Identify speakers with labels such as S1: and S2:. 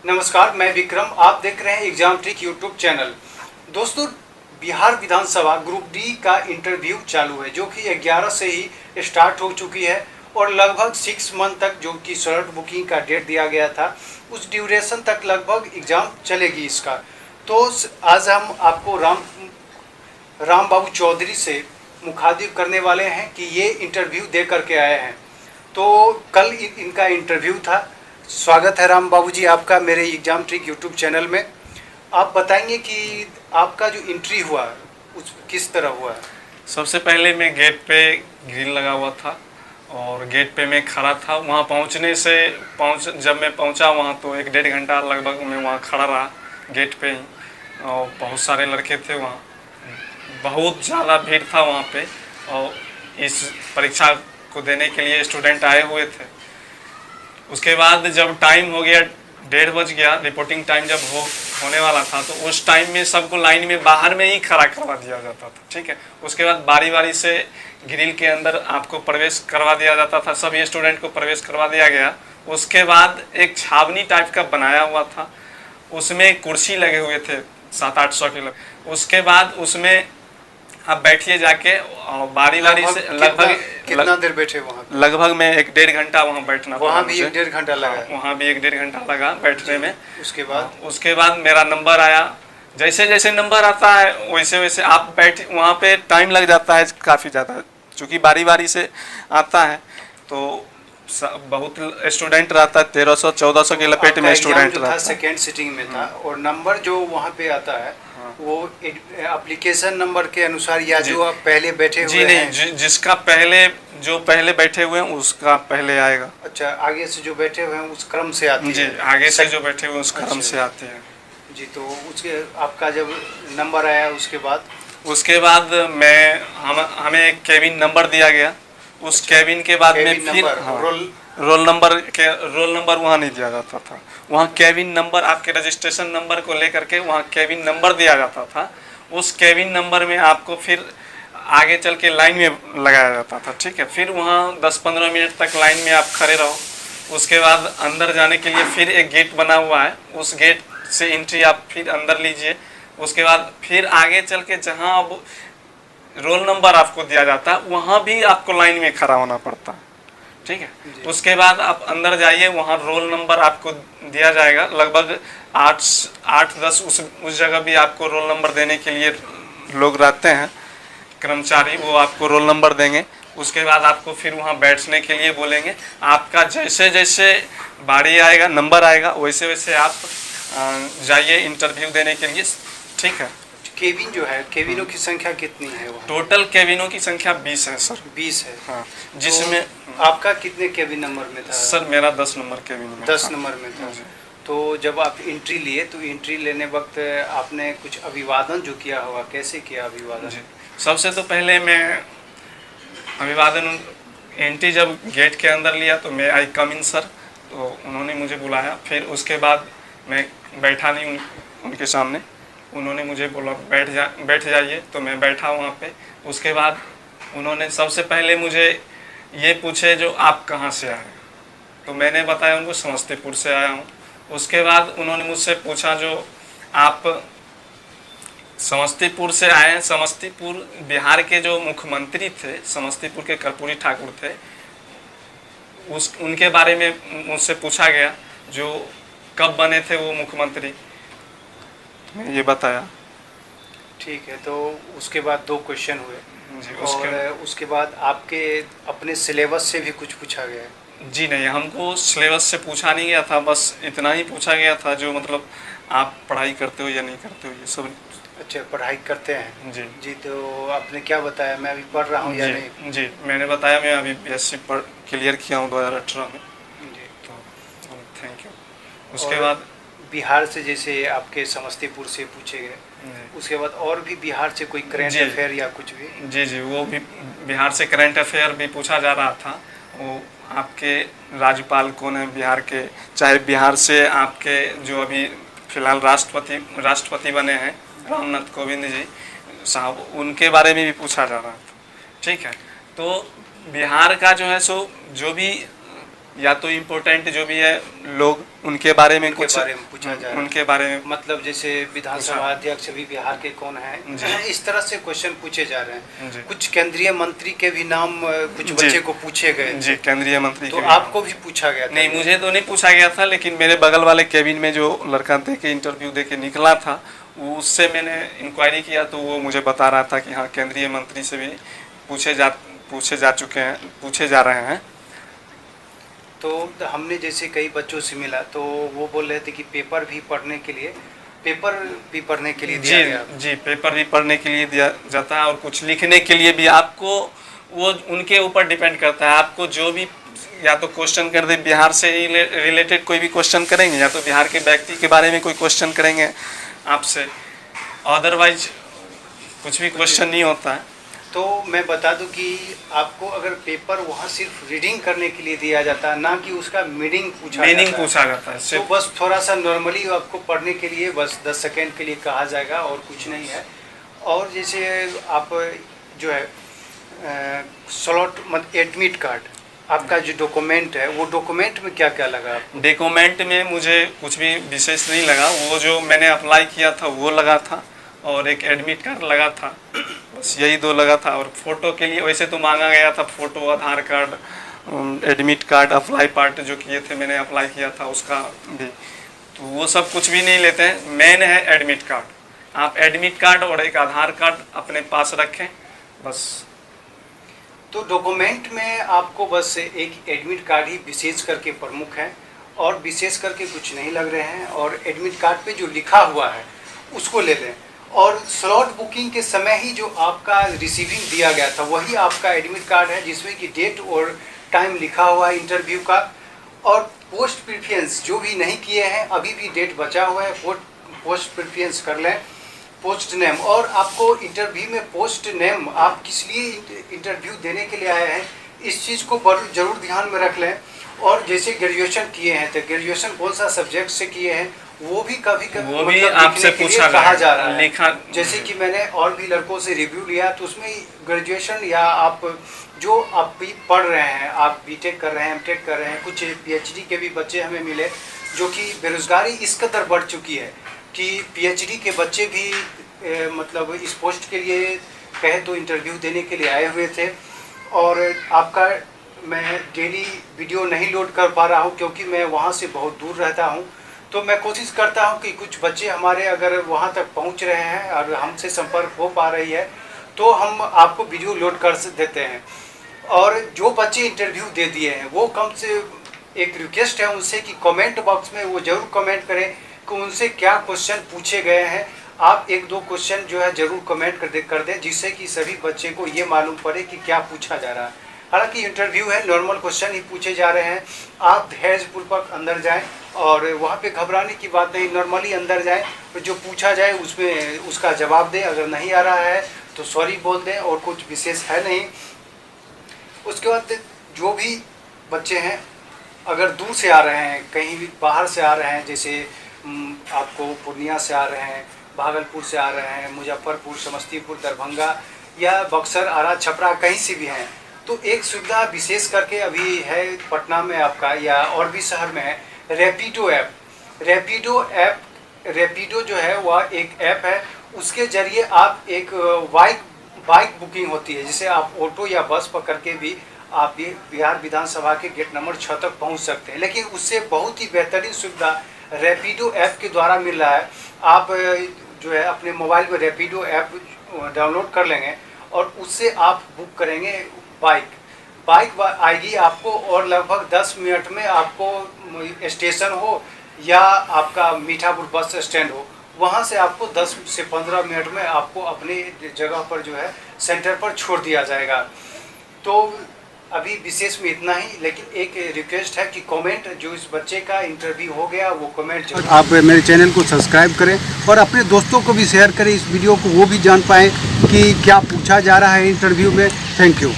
S1: नमस्कार, मैं विक्रम। आप देख रहे हैं एग्जाम ट्रिक यूट्यूब चैनल। दोस्तों, बिहार विधानसभा ग्रुप डी का इंटरव्यू चालू है, जो कि 11 से ही स्टार्ट हो चुकी है और लगभग 6 मंथ तक, जो कि स्लॉट बुकिंग का डेट दिया गया था, उस ड्यूरेशन तक लगभग एग्ज़ाम चलेगी इसका। तो आज हम आपको राम बाबू चौधरी से मुखातिब करने वाले हैं कि ये इंटरव्यू दे करके आए हैं। तो कल इनका इंटरव्यू था। स्वागत है राम बाबू जी आपका मेरे एग्जाम ट्रिक यूट्यूब चैनल में। आप बताएंगे कि आपका जो एंट्री हुआ उस किस तरह हुआ है?
S2: सबसे पहले मैं गेट पे ग्रिल लगा हुआ था और गेट पे मैं खड़ा था। वहाँ जब मैं पहुँचा वहाँ तो 1-1.5 घंटा लगभग मैं वहाँ खड़ा रहा गेट पे ही। और बहुत सारे लड़के थे वहाँ, बहुत ज़्यादा भीड़ था वहाँ पे, और इस परीक्षा को देने के लिए स्टूडेंट आए हुए थे। उसके बाद जब टाइम हो गया, 1:30 बज गया, रिपोर्टिंग टाइम जब होने वाला था, तो उस टाइम में सबको लाइन में बाहर में ही खड़ा करवा दिया जाता था। ठीक है, उसके बाद बारी बारी से ग्रिल के अंदर आपको प्रवेश करवा दिया जाता था। सभी स्टूडेंट को प्रवेश करवा दिया गया। उसके बाद एक छावनी टाइप का बनाया हुआ था, उसमें कुर्सी लगे हुए थे 700-800 के लग। उसके बाद उसमें आप बैठिए जाके, और बारी से
S1: लगभग कितना देर बैठे वहाँ?
S2: लगभग मैं 1-1.5 घंटा वहाँ बैठना।
S1: वहाँ भी 1-1.5 घंटा लगा?
S2: वहाँ भी 1-1.5 घंटा लगा बैठने में।
S1: उसके बाद
S2: मेरा नंबर आया। जैसे जैसे नंबर आता है वैसे वैसे आप बैठ, वहाँ पे टाइम लग जाता है काफ़ी ज़्यादा, क्योंकि बारी बारी से आता है। तो बहुत स्टूडेंट रहता है, 1300-1400 के लपेट में स्टूडेंट रहता है।
S1: सेकेंड सिटिंग में था। और नंबर जो वहाँ पे आता है वो एप्लीकेशन नंबर के अनुसार, या जो आप पहले बैठे हुए हैं?
S2: जिसका जो पहले बैठे हुए हैं उसका पहले आएगा।
S1: अच्छा, आगे से जो बैठे हुए हैं उस क्रम से आती है?
S2: जी, आगे से जो बैठे हुए हैं उस क्रम से आते हैं
S1: जी। तो उसके आपका जब नंबर आया
S2: उसके बाद हमें एक केबिन नंबर दिया गया। उस केबिन के बाद में फिर रोल नंबर वहाँ नहीं दिया जाता था। वहाँ केबिन नंबर, आपके रजिस्ट्रेशन नंबर को लेकर के वहाँ केबिन नंबर दिया जाता था। उस केबिन नंबर में आपको फिर आगे चल के लाइन में लगाया जाता था। ठीक है, फिर वहाँ 10-15 मिनट तक लाइन में आप खड़े रहो। उसके बाद अंदर जाने के लिए फिर एक गेट बना हुआ है, उस गेट से एंट्री आप फिर अंदर लीजिए। उसके बाद फिर आगे चल के जहाँ अब रोल नंबर आपको दिया जाता है वहाँ भी आपको लाइन में खड़ा होना पड़ता है। ठीक है, उसके बाद आप अंदर जाइए, वहाँ रोल नंबर आपको दिया जाएगा। लगभग 8-10 उस जगह भी आपको रोल नंबर देने के लिए लोग रहते हैं, कर्मचारी, वो आपको रोल नंबर देंगे। उसके बाद आपको फिर वहाँ बैठने के लिए बोलेंगे। आपका जैसे जैसे बारी आएगा, नंबर आएगा, वैसे वैसे आप जाइए इंटरव्यू देने के लिए। ठीक है,
S1: केबिन जो है, केबिनों की संख्या कितनी है वहाँ?
S2: टोटल केबिनों की संख्या 20 है सर।
S1: 20 है?
S2: हाँ। जिसमें
S1: तो आपका कितने केबिन नंबर में था?
S2: सर मेरा 10 नंबर केबिन में
S1: 10 नंबर में था। तो जब आप एंट्री लिए तो एंट्री लेने वक्त आपने कुछ अभिवादन जो किया होगा, कैसे किया अभिवादन?
S2: जी, सबसे तो पहले मैं अभिवादन, एंट्री जब गेट के अंदर लिया तो मैं आई कम इन सर, तो उन्होंने मुझे बुलाया। फिर उसके बाद मैं बैठा नहीं उनके सामने, उन्होंने मुझे बोला बैठ जाइए, तो मैं बैठा वहाँ पे। उसके बाद उन्होंने सबसे पहले मुझे ये पूछे जो आप कहाँ से आए, तो मैंने बताया उनको समस्तीपुर से आया हूँ। उसके बाद उन्होंने मुझसे पूछा जो आप समस्तीपुर से आए हैं, समस्तीपुर बिहार के जो मुख्यमंत्री थे, समस्तीपुर के कर्पूरी ठाकुर थे, उनके बारे में मुझसे पूछा गया, जो कब बने थे वो मुख्यमंत्री, ये बताया।
S1: ठीक है, तो उसके बाद 2 क्वेश्चन हुए
S2: जी।
S1: उसके बाद आपके अपने सिलेबस से भी कुछ पूछा गया?
S2: जी नहीं, हमको सिलेबस से पूछा नहीं गया था, बस इतना ही पूछा गया था जो मतलब आप पढ़ाई करते हो या नहीं करते हो, ये सब।
S1: अच्छा, पढ़ाई करते हैं?
S2: जी
S1: जी। तो आपने क्या बताया, मैं अभी पढ़ रहा हूँ या नहीं?
S2: जी, मैंने बताया मैं अभी BSc क्लियर किया हूँ 2018 में।
S1: जी,
S2: तो थैंक यू। उसके बाद
S1: बिहार से, जैसे आपके समस्तीपुर से पूछे गए, उसके बाद और भी बिहार से कोई करंट अफेयर या कुछ भी?
S2: जी, वो भी बिहार से करंट अफेयर भी पूछा जा रहा था। वो आपके राज्यपाल कौन है बिहार के, चाहे बिहार से आपके जो अभी फिलहाल राष्ट्रपति बने हैं रामनाथ कोविंद जी साहब, उनके बारे में भी पूछा जा रहा था। ठीक है, तो बिहार का जो है सो जो भी या तो इम्पोर्टेंट जो भी है लोग उनके बारे में
S1: उनके बारे में पूछा जा रहा है।
S2: उनके बारे में
S1: मतलब जैसे विधानसभा अध्यक्ष भी बिहार के कौन हैं, इस तरह से क्वेश्चन पूछे जा रहे हैं। कुछ केंद्रीय मंत्री के भी नाम कुछ बच्चे को पूछे गए
S2: जी, केंद्रीय मंत्री
S1: तो आपको भी पूछा गया था?
S2: नहीं, मुझे तो नहीं पूछा गया था, लेकिन मेरे बगल वाले केबिन में जो लड़का दे के इंटरव्यू दे के निकला था उससे मैंने इंक्वायरी किया तो वो मुझे बता रहा था कि हाँ केंद्रीय मंत्री से भी पूछे जा रहे हैं।
S1: तो हमने जैसे कई बच्चों से मिला तो वो बोल रहे थे कि पेपर भी पढ़ने के लिए दिया गया।
S2: जी, पेपर भी पढ़ने के लिए दिया जाता है और कुछ लिखने के लिए भी। आपको वो उनके ऊपर डिपेंड करता है, आपको जो भी या तो क्वेश्चन कर दे बिहार से रिलेटेड कोई भी क्वेश्चन करेंगे या तो बिहार के व्यक्ति के बारे में कोई क्वेश्चन करेंगे आपसे, अदरवाइज कुछ भी क्वेश्चन नहीं होता है।
S1: तो मैं बता दूं कि आपको अगर पेपर वहाँ सिर्फ रीडिंग करने के लिए दिया जाता है, ना कि उसका मीनिंग पूछा
S2: जाता है।
S1: तो बस थोड़ा सा नॉर्मली आपको पढ़ने के लिए बस 10 सेकेंड के लिए कहा जाएगा और कुछ नहीं है। और जैसे आप जो है स्लॉट मतलब एडमिट कार्ड आपका जो डॉक्यूमेंट है, वो डॉक्यूमेंट में क्या क्या लगा?
S2: डॉक्यूमेंट में मुझे कुछ भी विशेष नहीं लगा, वो जो मैंने अप्लाई किया था वो लगा था और एक एडमिट कार्ड लगा था, बस यही 2 लगा था। और फोटो के लिए वैसे तो मांगा गया था photo, Aadhaar card, admit card, apply part जो किए थे मैंने अप्लाई किया था उसका भी, तो वो सब कुछ भी नहीं लेते हैं। मेन है एडमिट कार्ड। आप एडमिट कार्ड और एक आधार कार्ड अपने पास रखें बस।
S1: तो डॉक्यूमेंट में आपको बस एक एडमिट कार्ड ही विशेष करके प्रमुख है और विशेष करके कुछ नहीं लग रहे हैं, और एडमिट कार्ड पे जो लिखा हुआ है उसको ले लें। और स्लॉट बुकिंग के समय ही जो आपका रिसीविंग दिया गया था वही आपका एडमिट कार्ड है, जिसमें कि डेट और टाइम लिखा हुआ है इंटरव्यू का। और पोस्ट प्रेफरेंस जो भी नहीं किए हैं, अभी भी डेट बचा हुआ है, पोस्ट प्रेफरेंस कर लें। पोस्ट नेम, और आपको इंटरव्यू में पोस्ट नेम आप किस लिए इंटरव्यू देने के लिए आए हैं इस चीज़ को जरूर ध्यान में रख लें। और जैसे ग्रेजुएशन किए हैं तो ग्रेजुएशन कौन सा सब्जेक्ट से किए हैं वो भी कभी
S2: वो भी आपसे पूछा
S1: कहा जा रहा है।
S2: लिखा
S1: जैसे कि मैंने और भी लड़कों से रिव्यू लिया तो उसमें ग्रेजुएशन या आप जो आप भी पढ़ रहे हैं, आप बीटेक कर रहे हैं, एमटेक कर रहे हैं, कुछ पीएचडी के भी बच्चे हमें मिले, जो कि बेरोजगारी इस कदर बढ़ चुकी है कि पीएचडी के बच्चे भी मतलब इस पोस्ट के लिए कहे तो इंटरव्यू देने के लिए आए हुए थे। और आपका मैं डेली वीडियो नहीं लोड कर पा रहा हूं क्योंकि मैं वहां से बहुत दूर रहता हूं, तो मैं कोशिश करता हूं कि कुछ बच्चे हमारे अगर वहां तक पहुंच रहे हैं और हमसे संपर्क हो पा रही है तो हम आपको वीडियो लोड कर देते हैं। और जो बच्चे इंटरव्यू दे दिए हैं वो कम से एक रिक्वेस्ट है उनसे कि कमेंट बॉक्स में वो ज़रूर कमेंट करें कि उनसे क्या क्वेश्चन पूछे गए हैं। आप 1-2 क्वेश्चन जो है ज़रूर कमेंट कर दें जिससे कि सभी बच्चे को ये मालूम पड़े कि क्या पूछा जा रहा है। हालांकि इंटरव्यू है, नॉर्मल क्वेश्चन ही पूछे जा रहे हैं। आप धैर्यपूर्वक अंदर जाएं और वहाँ पे घबराने की बात नहीं, नॉर्मली अंदर जाएं और जो पूछा जाए उसमें उसका जवाब दें। अगर नहीं आ रहा है तो सॉरी बोल दें और कुछ विशेष है नहीं। उसके बाद जो भी बच्चे हैं अगर दूर से आ रहे हैं, कहीं भी बाहर से आ रहे हैं, जैसे आपको पूर्णिया से आ रहे हैं, भागलपुर से आ रहे हैं, मुजफ्फरपुर, समस्तीपुर, दरभंगा या बक्सर, आरा, छपरा, कहीं से भी हैं, तो एक सुविधा विशेष करके अभी है पटना में आपका या और भी शहर में है, रैपिडो ऐप। रैपिडो जो है वह एक ऐप है, उसके ज़रिए आप एक बाइक बुकिंग होती है, जिसे आप ऑटो या बस पकड़ के भी आप बिहार विधानसभा के गेट नंबर 6 तक पहुंच सकते हैं। लेकिन उससे बहुत ही बेहतरीन सुविधा रैपिडो ऐप के द्वारा मिल रहा है। आप जो है अपने मोबाइल में रैपिडो ऐप डाउनलोड कर लेंगे और उससे आप बुक करेंगे बाइक आएगी आपको, और लगभग 10 मिनट में आपको स्टेशन हो या आपका मीठापुर बस स्टैंड हो, वहाँ से आपको 10 से 15 मिनट में आपको अपने जगह पर जो है सेंटर पर छोड़ दिया जाएगा। तो अभी विशेष में इतना ही, लेकिन एक रिक्वेस्ट है कि कमेंट जो इस बच्चे का इंटरव्यू हो गया वो कमेंट जरूर।
S3: आप मेरे चैनल को सब्सक्राइब करें और अपने दोस्तों को भी शेयर करें इस वीडियो को, वो भी जान पाएँ कि क्या पूछा जा रहा है इंटरव्यू में। Thank you.